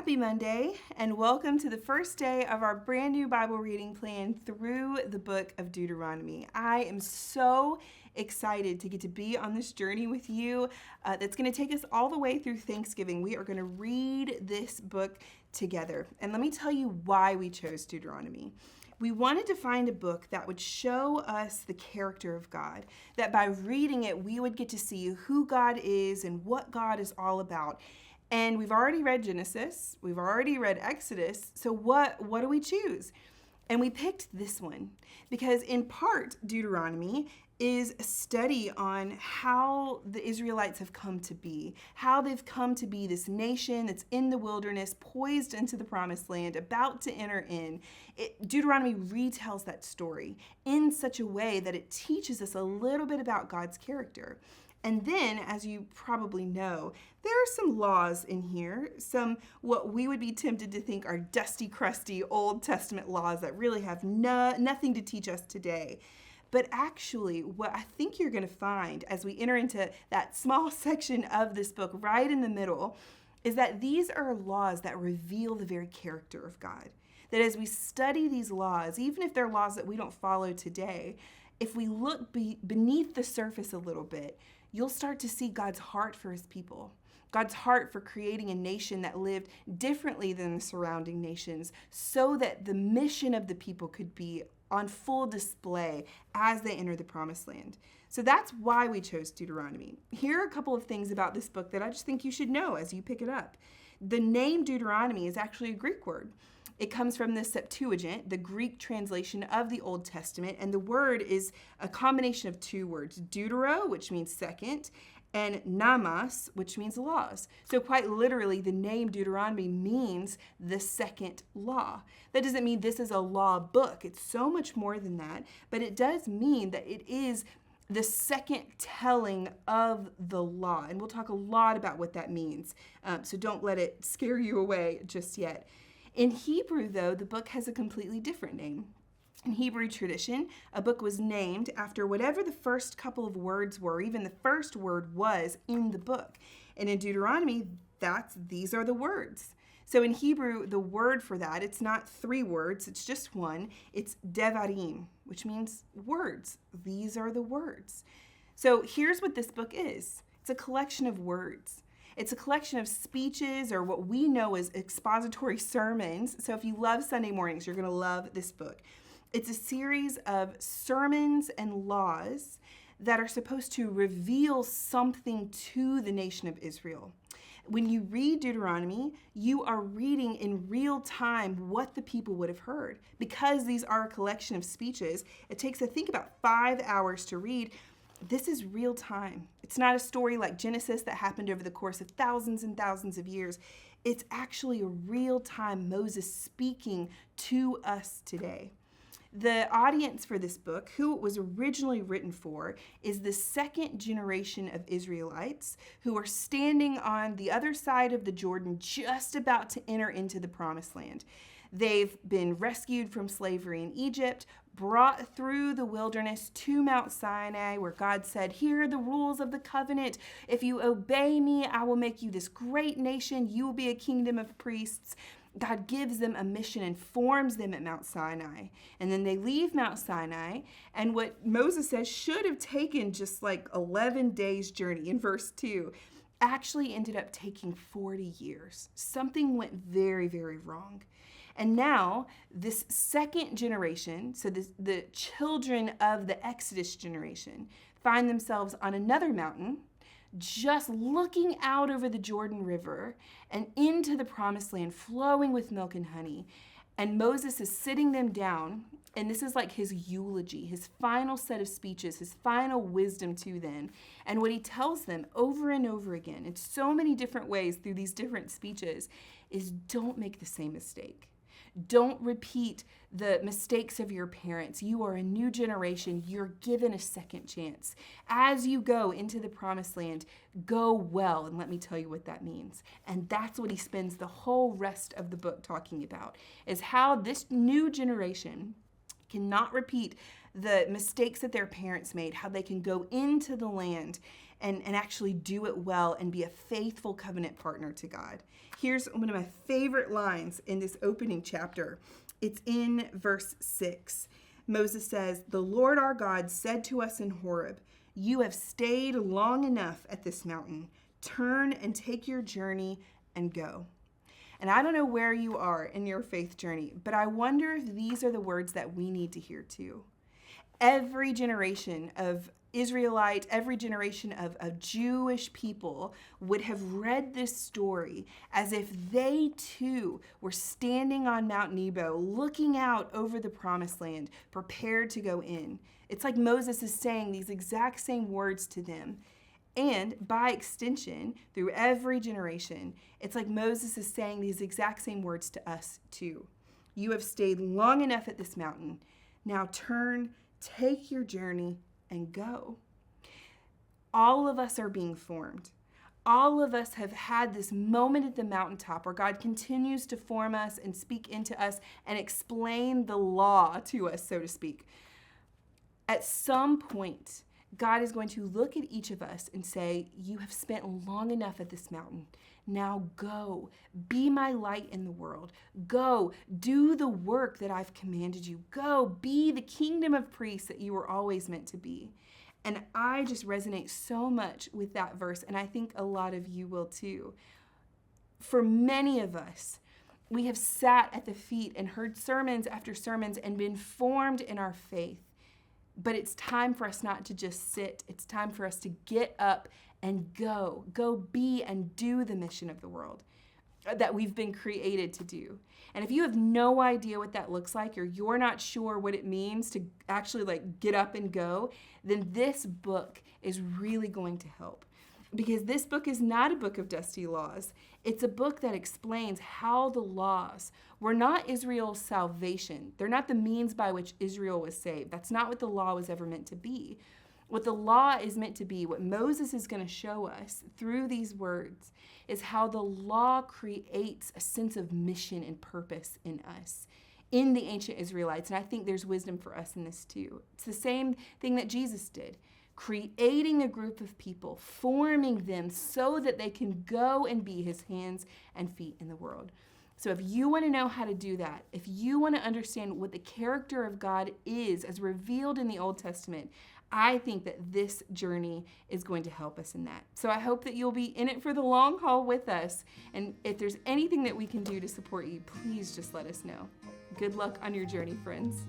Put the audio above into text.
Happy Monday, and welcome to the first day of our brand new Bible reading plan through the book of Deuteronomy. I am so excited to get to be on this journey with you that's going to take us all the way through Thanksgiving. We are going to read this book together. And let me tell you why we chose Deuteronomy. We wanted to find a book that would show us the character of God, that by reading it, we would get to see who God is and what God is all about. And we've already read Genesis, we've already read Exodus, so what do we choose? And we picked this one because in part, Deuteronomy is a study on how the Israelites have come to be, how they've come to be this nation that's in the wilderness, poised into the promised land, about to enter in. Deuteronomy retells that story in such a way that it teaches us a little bit about God's character. And then, as you probably know, there are some laws in here, some what we would be tempted to think are dusty, crusty Old Testament laws that really have nothing to teach us today. But actually, what I think you're going to find as we enter into that small section of this book right in the middle is that these are laws that reveal the very character of God. That as we study these laws, even if they're laws that we don't follow today, if we look beneath the surface a little bit, you'll start to see God's heart for his people, God's heart for creating a nation that lived differently than the surrounding nations so that the mission of the people could be on full display as they enter the promised land. So that's why we chose Deuteronomy. Here are a couple of things about this book that I just think you should know as you pick it up. The name Deuteronomy is actually a Greek word. It comes from the Septuagint, the Greek translation of the Old Testament, and the word is a combination of two words, deutero, which means second, and namas, which means laws. So quite literally, the name Deuteronomy means the second law. That doesn't mean this is a law book. It's so much more than that, but it does mean that it is the second telling of the law. And we'll talk a lot about what that means, so don't let it scare you away just yet. In Hebrew, though, the book has a completely different name. In Hebrew tradition, a book was named after whatever the first couple of words were, even the first word was in the book. And in Deuteronomy, these are the words. So in Hebrew, the word for that, it's not three words, it's just one. It's devarim, which means words. These are the words. So here's what this book is. It's a collection of words. It's a collection of speeches, or what we know as expository sermons. So if you love Sunday mornings, you're going to love this book. It's a series of sermons and laws that are supposed to reveal something to the nation of Israel. When you read Deuteronomy, you are reading in real time what the people would have heard. Because these are a collection of speeches, it takes, I think, about 5 hours to read. This is real time. It's not a story like Genesis that happened over the course of thousands and thousands of years. It's actually a real time Moses speaking to us today. The audience for this book, who it was originally written for, is the second generation of Israelites who are standing on the other side of the Jordan, just about to enter into the promised land. They've been rescued from slavery in Egypt, brought through the wilderness to Mount Sinai, where God said, "Here are the rules of the covenant. If you obey me, I will make you this great nation. You will be a kingdom of priests." God gives them a mission and forms them at Mount Sinai. And then they leave Mount Sinai, and what Moses says should have taken just like 11 days journey in verse 2 actually ended up taking 40 years. Something went very, very wrong. And now this second generation, so the children of the Exodus generation, find themselves on another mountain, just looking out over the Jordan River and into the promised land flowing with milk and honey. And Moses is sitting them down, and this is like his eulogy, his final set of speeches, his final wisdom to them. And what he tells them over and over again in so many different ways through these different speeches is, don't make the same mistake. Don't repeat the mistakes of your parents. You are a new generation. You're given a second chance. As you go into the promised land, go well. And let me tell you what that means. And that's what he spends the whole rest of the book talking about, is how this new generation cannot repeat the mistakes that their parents made, how they can go into the land and actually do it well and be a faithful covenant partner to God. Here's one of my favorite lines in this opening chapter. It's in verse 6. Moses says, "The Lord our God said to us in Horeb, 'You have stayed long enough at this mountain. Turn and take your journey and go.'" And I don't know where you are in your faith journey, but I wonder if these are the words that we need to hear too. Every generation of Israelite, every generation of Jewish people would have read this story as if they too were standing on Mount Nebo, looking out over the promised land, prepared to go in. It's like Moses is saying these exact same words to them. And by extension, through every generation, it's like Moses is saying these exact same words to us too. You have stayed long enough at this mountain. Now turn, take your journey, and go. All of us are being formed. All of us have had this moment at the mountaintop where God continues to form us and speak into us and explain the law to us, so to speak. At some point, God is going to look at each of us and say, "You have spent long enough at this mountain. Now go, be my light in the world. Go, do the work that I've commanded you. Go, be the kingdom of priests that you were always meant to be." And I just resonate so much with that verse, and I think a lot of you will too. For many of us, we have sat at the feet and heard sermons after sermons and been formed in our faith. But it's time for us not to just sit. It's time for us to get up and go. Go be and do the mission of the world that we've been created to do. And if you have no idea what that looks like, or you're not sure what it means to actually get up and go, then this book is really going to help. Because this book is not a book of dusty laws. It's a book that explains how the laws were not Israel's salvation. They're not the means by which Israel was saved. That's not what the law was ever meant to be. What the law is meant to be, what Moses is going to show us through these words, is how the law creates a sense of mission and purpose in us, in the ancient Israelites. And I think there's wisdom for us in this too. It's the same thing that Jesus did. Creating a group of people, forming them so that they can go and be his hands and feet in the world. So if you want to know how to do that, if you want to understand what the character of God is as revealed in the Old Testament, I think that this journey is going to help us in that. So I hope that you'll be in it for the long haul with us. And if there's anything that we can do to support you, please just let us know. Good luck on your journey, friends.